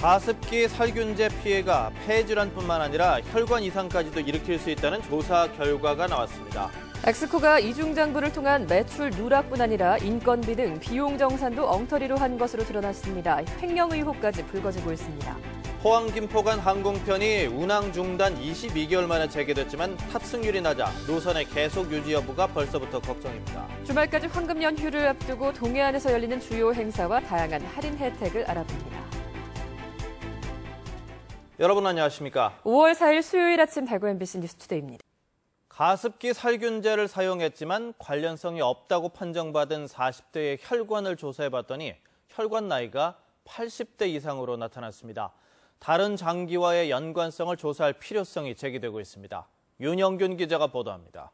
가습기 살균제 피해가 폐질환뿐만 아니라 혈관 이상까지도 일으킬 수 있다는 조사 결과가 나왔습니다. 엑스코가 이중장부를 통한 매출 누락뿐 아니라 인건비 등 비용 정산도 엉터리로 한 것으로 드러났습니다. 횡령 의혹까지 불거지고 있습니다. 포항 김포 간 항공편이 운항 중단 22개월 만에 재개됐지만 탑승률이 낮아 노선의 계속 유지 여부가 벌써부터 걱정입니다. 주말까지 황금 연휴를 앞두고 동해안에서 열리는 주요 행사와 다양한 할인 혜택을 알아봅니다. 여러분 안녕하십니까? 5월 4일 수요일 아침 대구 MBC 뉴스투데이입니다. 가습기 살균제를 사용했지만 관련성이 없다고 판정받은 40대의 혈관을 조사해봤더니 혈관 나이가 80대 이상으로 나타났습니다. 다른 장기와의 연관성을 조사할 필요성이 제기되고 있습니다. 윤영균 기자가 보도합니다.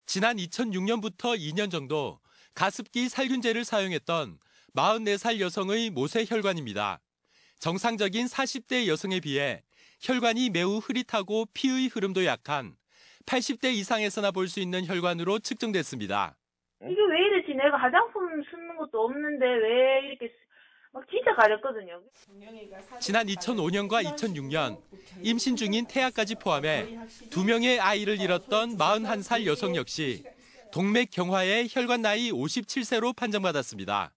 지난 2006년부터 2년 정도 가습기 살균제를 사용했던 44살 여성의 모세 혈관입니다. 정상적인 40대 여성에 비해 혈관이 매우 흐릿하고 피의 흐름도 약한 80대 이상에서나 볼 수 있는 혈관으로 측정됐습니다. 이게 왜 이러지? 내가 화장품 쓰는 것도 없는데 왜 이렇게 막 진짜 가렸거든요. 지난 2005년과 2006년 임신 중인 태아까지 포함해 2명의 아이를 잃었던 41살 여성 역시 동맥경화의 혈관 나이 57세로 판정받았습니다.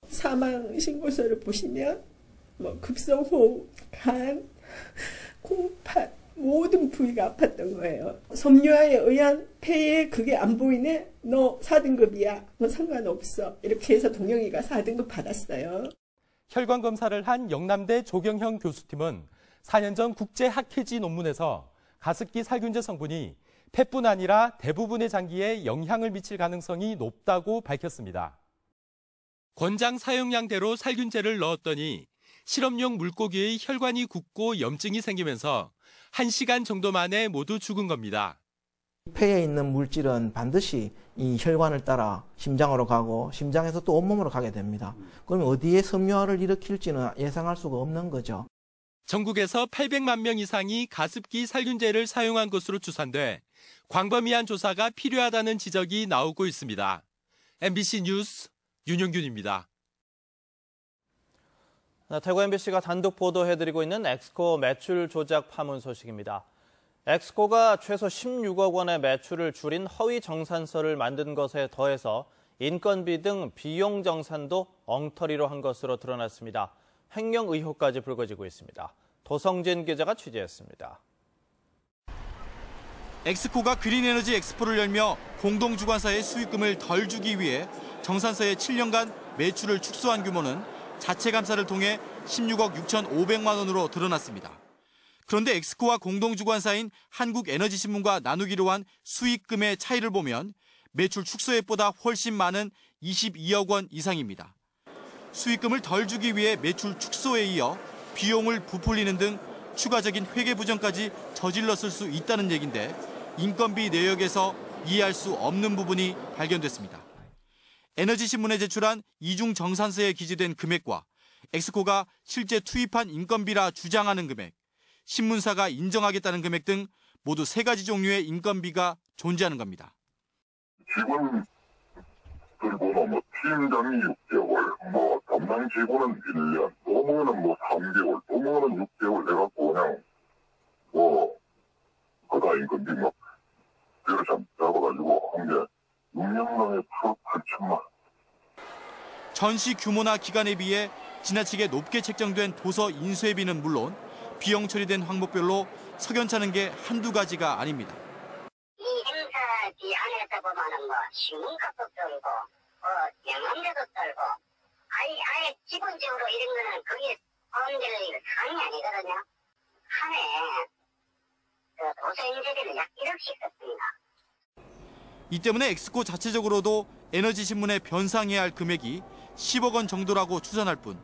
사망 신고서를 보시면 급성호흡, 간, 콩팥 모든 부위가 아팠던 거예요. 섬유화에 의한 폐에 그게 안 보이네? 너 4등급이야. 너 상관없어. 이렇게 해서 동영이가 4등급 받았어요. 혈관 검사를 한 영남대 조경형 교수팀은 4년 전 국제학회지 논문에서 가습기 살균제 성분이 폐뿐 아니라 대부분의 장기에 영향을 미칠 가능성이 높다고 밝혔습니다. 권장 사용량대로 살균제를 넣었더니 실험용 물고기의 혈관이 굽고 염증이 생기면서 1시간 정도 만에 모두 죽은 겁니다. 폐에 있는 물질은 반드시 이 혈관을 따라 심장으로 가고 심장에서 또 온몸으로 가게 됩니다. 그러면 어디에 섬유화를 일으킬지는 예상할 수가 없는 거죠. 전국에서 800만 명 이상이 가습기 살균제를 사용한 것으로 추산돼 광범위한 조사가 필요하다는 지적이 나오고 있습니다. MBC 뉴스 윤영균입니다. 대구 MBC가 단독 보도해드리고 있는 엑스코 매출 조작 파문 소식입니다. 엑스코가 최소 16억 원의 매출을 줄인 허위 정산서를 만든 것에 더해서 인건비 등 비용 정산도 엉터리로 한 것으로 드러났습니다. 횡령 의혹까지 불거지고 있습니다. 도성진 기자가 취재했습니다. 엑스코가 그린에너지 엑스포를 열며 공동주관사의 수익금을 덜 주기 위해 정산서에 7년간 매출을 축소한 규모는 자체 감사를 통해 16억 6,500만 원으로 드러났습니다. 그런데 엑스코와 공동주관사인 한국에너지신문과 나누기로 한 수익금의 차이를 보면 매출 축소액보다 훨씬 많은 22억 원 이상입니다. 수익금을 덜 주기 위해 매출 축소에 이어 비용을 부풀리는 등 추가적인 회계 부정까지 저질렀을 수 있다는 얘긴데 인건비 내역에서 이해할 수 없는 부분이 발견됐습니다. 에너지신문에 제출한 이중 정산서에 기재된 금액과 엑스코가 실제 투입한 인건비라 주장하는 금액, 신문사가 인정하겠다는 금액 등 모두 3가지 종류의 인건비가 존재하는 겁니다. 직원 그리고 팀장이 6개월, 담당 직원은 1년, 또 뭐는 3개월, 또 뭐는 6개월 해갖고 그냥 그다 인건비 뼈를 잡아가지고 한 게 6년간에 8천만 원. 전시 규모나 기간에 비해 지나치게 높게 책정된 도서 인쇄비는 물론 비용 처리된 항목별로 석연찮은 게 한두 가지가 아닙니다. 이 행사비 안에서 보면은 신문값도 떨고, 영암료도 떨고, 아예 기본적으로 이런 거는 그게 포함될 사항이 아니거든요. 한 해 도서 인쇄비는 약 1억씩 썼습니다. 이 때문에 엑스코 자체적으로도 에너지신문에 변상해야 할 금액이 10억 원 정도라고 추산할 뿐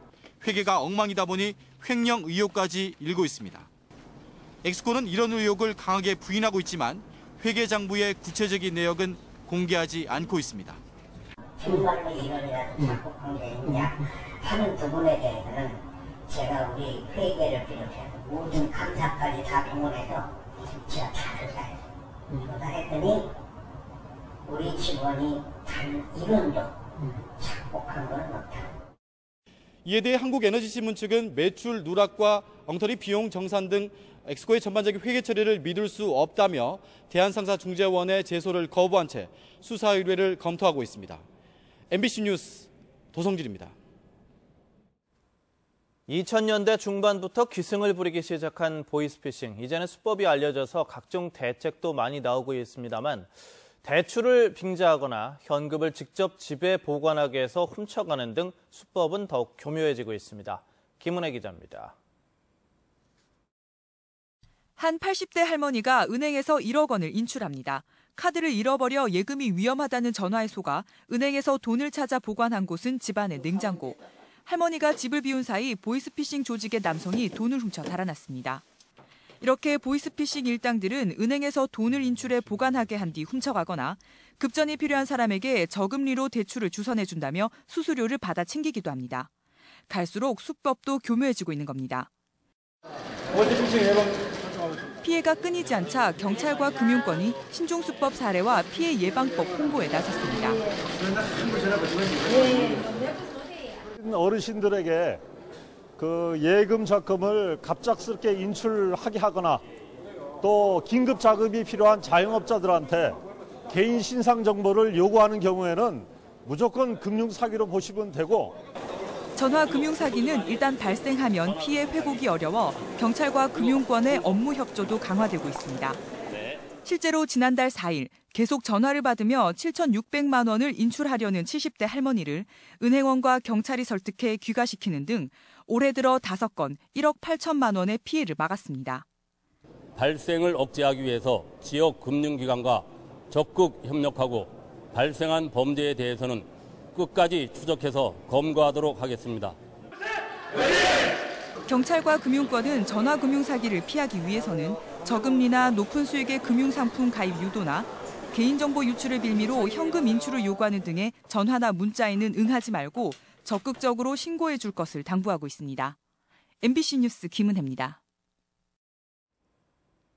회계가 엉망이다 보니 횡령 의혹까지 일고 있습니다. 엑스코는 이런 의혹을 강하게 부인하고 있지만 회계장부의 구체적인 내역은 공개하지 않고 있습니다. 정말로 이론이라도 작곡한 게 있냐 하는 부분에 대해서는 제가 우리 회계를 비롯해서 모든 감사까지 다 동원해서 제가 다 조사했더니 우리 직원이 단 이론도 작곡한 걸 못하고. 이에 대해 한국에너지신문 측은 매출 누락과 엉터리 비용 정산 등 엑스코의 전반적인 회계 처리를 믿을 수 없다며 대한상사중재원의 제소를 거부한 채 수사 의뢰를 검토하고 있습니다. MBC 뉴스 도성진입니다. 2000년대 중반부터 기승을 부리기 시작한 보이스피싱. 이제는 수법이 알려져서 각종 대책도 많이 나오고 있습니다만 대출을 빙자하거나 현금을 직접 집에 보관하게 해서 훔쳐가는 등 수법은 더욱 교묘해지고 있습니다. 김은혜 기자입니다. 한 80대 할머니가 은행에서 1억 원을 인출합니다. 카드를 잃어버려 예금이 위험하다는 전화에 속아 은행에서 돈을 찾아 보관한 곳은 집안의 냉장고. 할머니가 집을 비운 사이 보이스피싱 조직의 남성이 돈을 훔쳐 달아났습니다. 이렇게 보이스피싱 일당들은 은행에서 돈을 인출해 보관하게 한 뒤 훔쳐가거나 급전이 필요한 사람에게 저금리로 대출을 주선해준다며 수수료를 받아 챙기기도 합니다. 갈수록 수법도 교묘해지고 있는 겁니다. 피해가 끊이지 않자 경찰과 금융권이 신종수법 사례와 피해 예방법 홍보에 나섰습니다. 어르신들에게 그 예금 적금을 갑작스럽게 인출하게 하거나 또 긴급 자금이 필요한 자영업자들한테 개인 신상 정보를 요구하는 경우에는 무조건 금융사기로 보시면 되고, 전화 금융사기는 일단 발생하면 피해 회복이 어려워 경찰과 금융권의 업무 협조도 강화되고 있습니다. 실제로 지난달 4일 계속 전화를 받으며 7,600만 원을 인출하려는 70대 할머니를 은행원과 경찰이 설득해 귀가시키는 등 올해 들어 5건 1억 8천만 원의 피해를 막았습니다. 발생을 억제하기 위해서 지역 금융기관과 적극 협력하고 발생한 범죄에 대해서는 끝까지 추적해서 검거하도록 하겠습니다. 경찰과 금융권은 전화금융사기를 피하기 위해서는 저금리나 높은 수익의 금융상품 가입 유도나 개인정보 유출을 빌미로 현금 인출을 요구하는 등의 전화나 문자에는 응하지 말고 적극적으로 신고해 줄 것을 당부하고 있습니다. MBC 뉴스 김은혜입니다.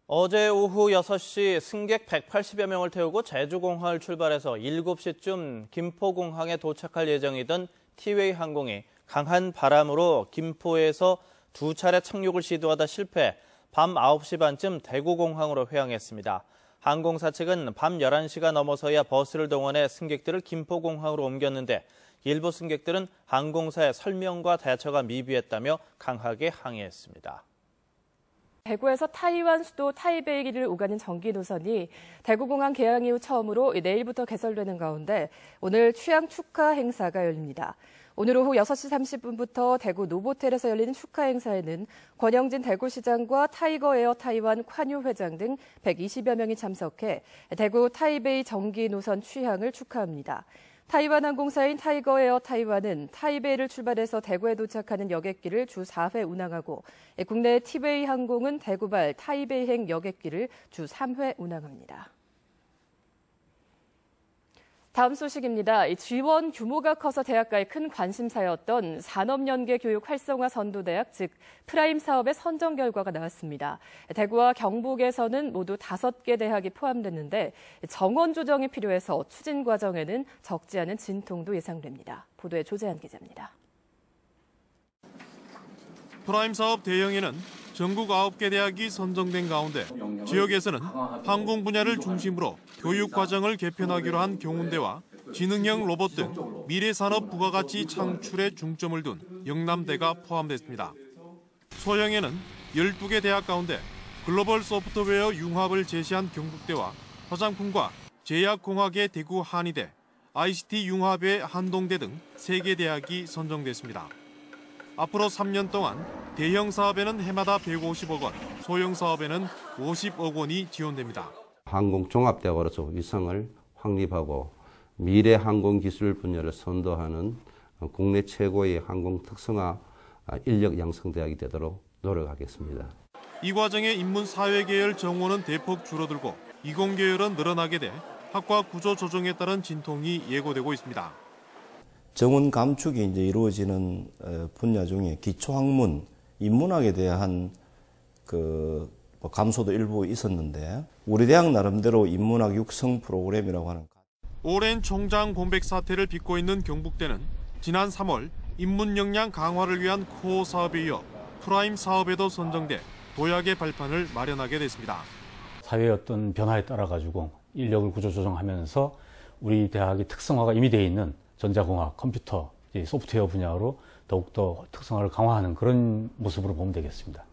어제 오후 6시 승객 180여 명을 태우고 제주공항을 출발해서 7시쯤 김포공항에 도착할 예정이던 티웨이 항공이 강한 바람으로 김포에서 2차례 착륙을 시도하다 실패, 밤 9시 반쯤 대구공항으로 회항했습니다. 항공사 측은 밤 11시가 넘어서야 버스를 동원해 승객들을 김포공항으로 옮겼는데 일부 승객들은 항공사의 설명과 대처가 미비했다며 강하게 항의했습니다. 대구에서 타이완 수도 타이베이를 오가는 전기 노선이 대구공항 개항 이후 처음으로 내일부터 개설되는 가운데 오늘 취항 축하 행사가 열립니다. 오늘 오후 6시 30분부터 대구 노보텔에서 열리는 축하 행사에는 권영진 대구시장과 타이거에어 타이완 콴유 회장 등 120여 명이 참석해 대구 타이베이 전기 노선 취항을 축하합니다. 타이완 항공사인 타이거에어 타이완은 타이베이를 출발해서 대구에 도착하는 여객기를 주 4회 운항하고 국내 티베이 항공은 대구발 타이베이행 여객기를 주 3회 운항합니다. 다음 소식입니다. 지원 규모가 커서 대학가의 큰 관심사였던 산업연계 교육 활성화 선도대학, 즉 프라임 사업의 선정 결과가 나왔습니다. 대구와 경북에서는 모두 5개 대학이 포함됐는데 정원 조정이 필요해서 추진 과정에는 적지 않은 진통도 예상됩니다. 보도에 조재한 기자입니다. 프라임 사업 대형에는 전국 9개 대학이 선정된 가운데 지역에서는 항공 분야를 중심으로 교육 과정을 개편하기로 한 경운대와 지능형 로봇 등 미래 산업 부가가치 창출에 중점을 둔 영남대가 포함됐습니다. 소형에는 12개 대학 가운데 글로벌 소프트웨어 융합을 제시한 경북대와 화장품과 제약공학의 대구 한의대, ICT 융합의 한동대 등 3개 대학이 선정됐습니다. 앞으로 3년 동안 대형 사업에는 해마다 150억 원, 소형 사업에는 50억 원이 지원됩니다. 항공종합대학으로서 위상을 확립하고 미래 항공기술 분야를 선도하는 국내 최고의 항공 특성화 인력 양성대학이 되도록 노력하겠습니다. 이 과정에 인문 사회계열 정원은 대폭 줄어들고 이공계열은 늘어나게 돼 학과 구조 조정에 따른 진통이 예고되고 있습니다. 정원 감축이 이제 이루어지는 분야 중에 기초학문, 인문학에 대한 감소도 일부 있었는데 우리 대학 나름대로 인문학 육성 프로그램이라고 하는 오랜 총장 공백 사태를 빚고 있는 경북대는 지난 3월 인문 역량 강화를 위한 코어 사업에 이어 프라임 사업에도 선정돼 도약의 발판을 마련하게 됐습니다. 사회의 어떤 변화에 따라 가지고 인력을 구조조정하면서 우리 대학의 특성화가 이미 되어 있는 전자공학, 컴퓨터, 소프트웨어 분야로 더욱더 특성화를 강화하는 그런 모습으로 보면 되겠습니다.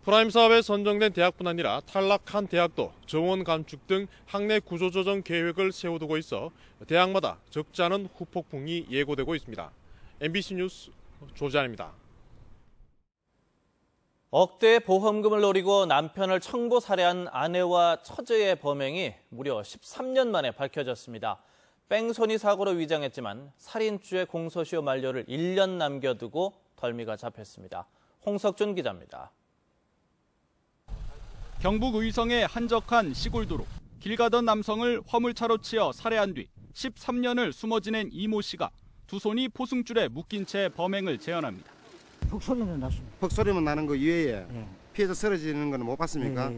프라임 사업에 선정된 대학뿐 아니라 탈락한 대학도 정원 감축 등 학내 구조조정 계획을 세워두고 있어 대학마다 적지 않은 후폭풍이 예고되고 있습니다. MBC 뉴스 조지안입니다. 억대의 보험금을 노리고 남편을 청부 살해한 아내와 처제의 범행이 무려 13년 만에 밝혀졌습니다. 뺑소니 사고로 위장했지만 살인죄 공소시효 만료를 1년 남겨두고 덜미가 잡혔습니다. 홍석준 기자입니다. 경북 의성의 한적한 시골도로. 길 가던 남성을 화물차로 치어 살해한 뒤 13년을 숨어 지낸 이모 씨가 두 손이 포승줄에 묶인 채 범행을 재현합니다. 퍽소리는 났습니다. 퍽소리만 나는 거 이외에 피해자 쓰러지는 건 못 봤습니까?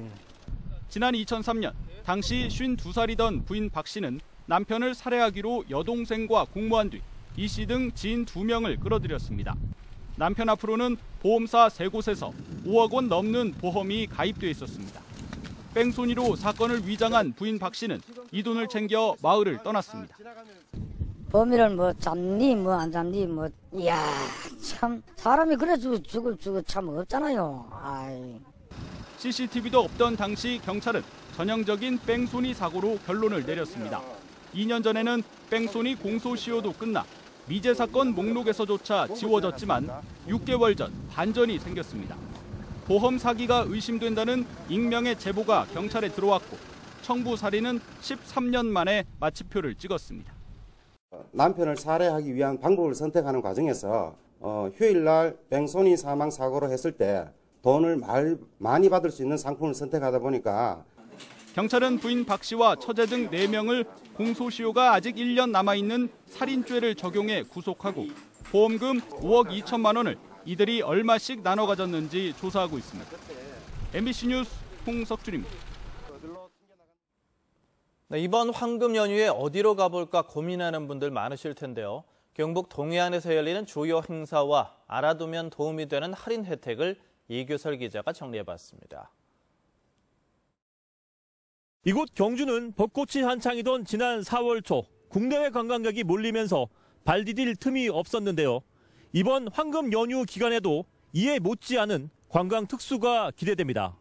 지난 2003년 당시 52살이던 부인 박 씨는 남편을 살해하기로 여동생과 공모한 뒤 이 씨 등 지인 2명을 끌어들였습니다. 남편 앞으로는 보험사 3곳에서 5억 원 넘는 보험이 가입돼 있었습니다. 뺑소니로 사건을 위장한 부인 박 씨는 이 돈을 챙겨 마을을 떠났습니다. 범인을 뭐 잡니 뭐 안 잡니 뭐 이야 참 사람이 그래 죽을 참 없잖아요. 아이. CCTV도 없던 당시 경찰은 전형적인 뺑소니 사고로 결론을 내렸습니다. 2년 전에는 뺑소니 공소시효도 끝나 미제 사건 목록에서조차 지워졌지만 6개월 전 반전이 생겼습니다. 보험 사기가 의심된다는 익명의 제보가 경찰에 들어왔고 청부 살인은 13년 만에 마침표를 찍었습니다. 남편을 살해하기 위한 방법을 선택하는 과정에서 휴일날 뺑소니 사망 사고로 했을 때 돈을 많이 받을 수 있는 상품을 선택하다 보니까 경찰은 부인 박 씨와 처제 등 4명을 공소시효가 아직 1년 남아있는 살인죄를 적용해 구속하고 보험금 5억 2천만 원을 이들이 얼마씩 나눠 가졌는지 조사하고 있습니다. MBC 뉴스 홍석준입니다. 네, 이번 황금 연휴에 어디로 가볼까 고민하는 분들 많으실 텐데요. 경북 동해안에서 열리는 주요 행사와 알아두면 도움이 되는 할인 혜택을 이규설 기자가 정리해봤습니다. 이곳 경주는 벚꽃이 한창이던 지난 4월 초 국내외 관광객이 몰리면서 발 디딜 틈이 없었는데요. 이번 황금 연휴 기간에도 이에 못지않은 관광 특수가 기대됩니다.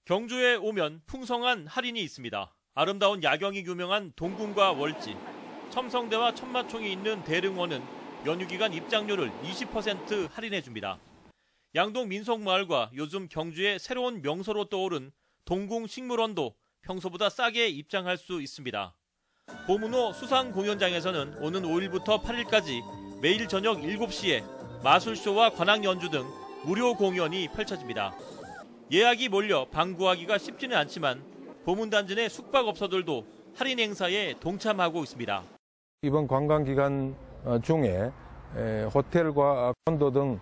경주에 오면 풍성한 할인이 있습니다. 아름다운 야경이 유명한 동궁과 월지, 첨성대와 천마총이 있는 대릉원은 연휴 기간 입장료를 20% 할인해줍니다. 양동 민속마을과 요즘 경주의 새로운 명소로 떠오른 동궁식물원도 평소보다 싸게 입장할 수 있습니다. 보문호 수상공연장에서는 오는 5일부터 8일까지 매일 저녁 7시에 마술쇼와 관악 연주 등 무료 공연이 펼쳐집니다. 예약이 몰려 방구하기가 쉽지는 않지만 보문단지 내 숙박업소들도 할인 행사에 동참하고 있습니다. 이번 관광기간 중에 호텔과 콘도 등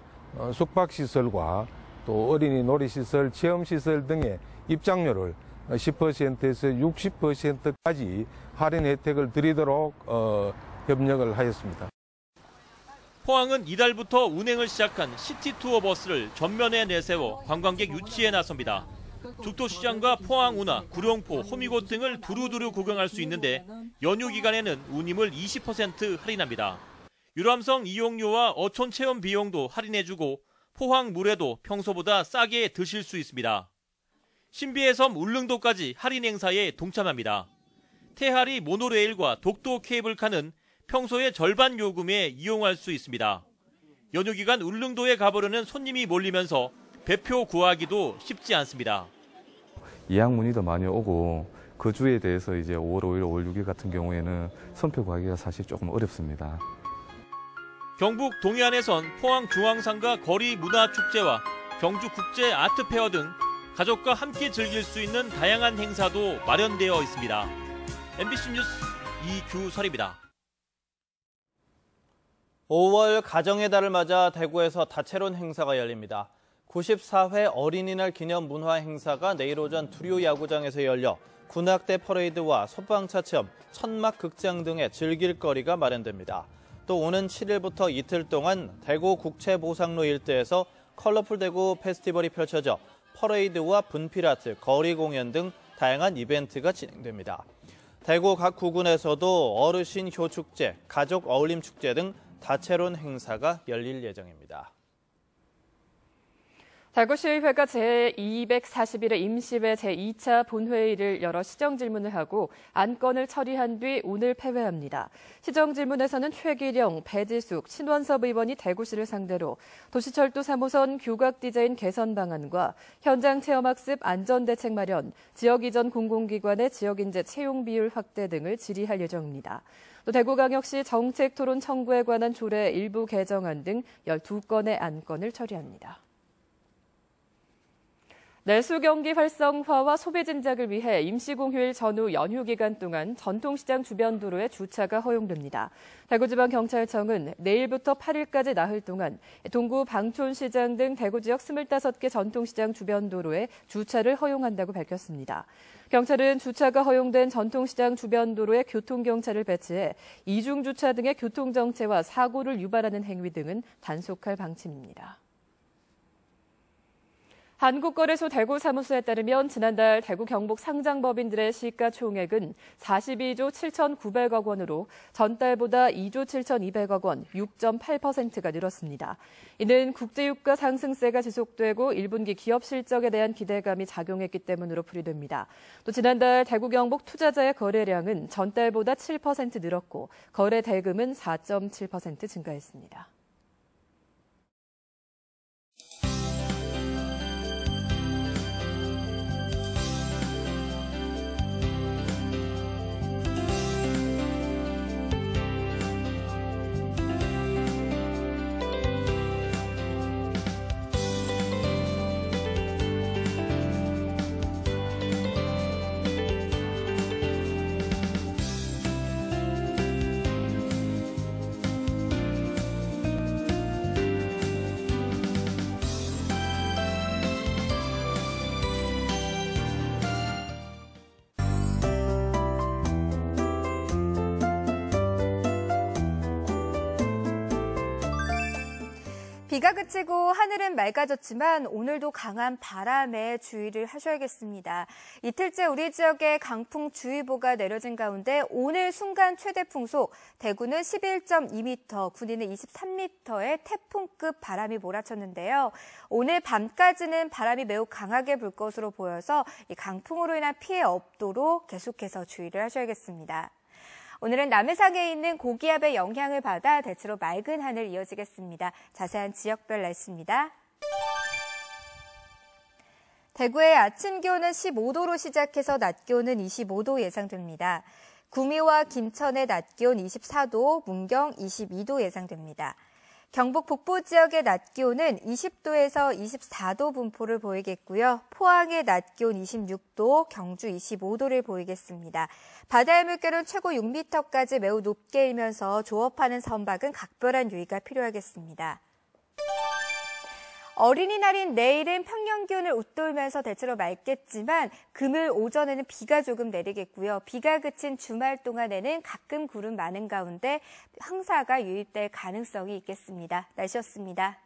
숙박시설과 또 어린이 놀이시설, 체험시설 등의 입장료를 10%에서 60%까지 할인 혜택을 드리도록 협력을 하였습니다. 포항은 이달부터 운행을 시작한 시티투어 버스를 전면에 내세워 관광객 유치에 나섭니다. 죽도시장과 포항운하, 구룡포, 호미곶 등을 두루두루 구경할 수 있는데 연휴 기간에는 운임을 20% 할인합니다. 유람선 이용료와 어촌 체험 비용도 할인해주고 포항 물회도 평소보다 싸게 드실 수 있습니다. 신비의 섬 울릉도까지 할인 행사에 동참합니다. 태하리 모노레일과 독도 케이블카는 평소의 절반 요금에 이용할 수 있습니다. 연휴 기간 울릉도에 가보려는 손님이 몰리면서 배표 구하기도 쉽지 않습니다. 예약 문의도 많이 오고 그 주에 대해서 이제 5월 5일, 5월 6일 같은 경우에는 선표 구하기가 사실 조금 어렵습니다. 경북 동해안에선 포항 중앙상가 거리 문화축제와 경주 국제 아트페어 등 가족과 함께 즐길 수 있는 다양한 행사도 마련되어 있습니다. MBC 뉴스 이규설입니다. 5월 가정의 달을 맞아 대구에서 다채로운 행사가 열립니다. 94회 어린이날 기념 문화 행사가 내일 오전 두류 야구장에서 열려 군악대 퍼레이드와 소방차 체험, 천막 극장 등의 즐길 거리가 마련됩니다. 또 또 오는 7일부터 이틀 동안 대구 국채보상로 일대에서 컬러풀 대구 페스티벌이 펼쳐져 퍼레이드와 분필아트, 거리 공연 등 다양한 이벤트가 진행됩니다. 대구 각 구군에서도 어르신 효축제, 가족 어울림 축제 등 다채로운 행사가 열릴 예정입니다. 대구시의회가 제241회 임시회 제2차 본회의를 열어 시정질문을 하고 안건을 처리한 뒤 오늘 폐회합니다. 시정질문에서는 최기령, 배지숙, 신원섭 의원이 대구시를 상대로 도시철도 3호선 규각 디자인 개선 방안과 현장 체험학습 안전대책 마련, 지역 이전 공공기관의 지역인재 채용 비율 확대 등을 질의할 예정입니다. 또 대구광역시 정책토론 청구에 관한 조례 일부 개정안 등 12건의 안건을 처리합니다. 내수 경기 활성화와 소비 진작을 위해 임시공휴일 전후 연휴 기간 동안 전통시장 주변 도로에 주차가 허용됩니다. 대구지방경찰청은 내일부터 8일까지 나흘 동안 동구 방촌시장 등 대구 지역 25개 전통시장 주변 도로에 주차를 허용한다고 밝혔습니다. 경찰은 주차가 허용된 전통시장 주변 도로에 교통경찰을 배치해 이중주차 등의 교통정체와 사고를 유발하는 행위 등은 단속할 방침입니다. 한국거래소 대구사무소에 따르면 지난달 대구 경북 상장법인들의 시가총액은 42조 7,900억 원으로 전달보다 2조 7,200억 원, 6.8%가 늘었습니다. 이는 국제유가 상승세가 지속되고 1분기 기업 실적에 대한 기대감이 작용했기 때문으로 풀이됩니다. 또 지난달 대구 경북 투자자의 거래량은 전달보다 7% 늘었고 거래 대금은 4.7% 증가했습니다. 비가 그치고 하늘은 맑아졌지만 오늘도 강한 바람에 주의를 하셔야겠습니다. 이틀째 우리 지역에 강풍주의보가 내려진 가운데 오늘 순간 최대 풍속 대구는 11.2m, 군위는 23m의 태풍급 바람이 몰아쳤는데요. 오늘 밤까지는 바람이 매우 강하게 불 것으로 보여서 이 강풍으로 인한 피해 없도록 계속해서 주의를 하셔야겠습니다. 오늘은 남해상에 있는 고기압의 영향을 받아 대체로 맑은 하늘 이어지겠습니다. 자세한 지역별 날씨입니다. 대구의 아침 기온은 15도로 시작해서 낮 기온은 25도 예상됩니다. 구미와 김천의 낮 기온 24도, 문경 22도 예상됩니다. 경북 북부 지역의 낮 기온은 20도에서 24도 분포를 보이겠고요. 포항의 낮 기온 26도, 경주 25도를 보이겠습니다. 바다의 물결은 최고 6m까지 매우 높게 일면서 조업하는 선박은 각별한 유의가 필요하겠습니다. 어린이날인 내일은 평년 기온을 웃돌면서 대체로 맑겠지만 금요일 오전에는 비가 조금 내리겠고요. 비가 그친 주말 동안에는 가끔 구름 많은 가운데 황사가 유입될 가능성이 있겠습니다. 날씨였습니다.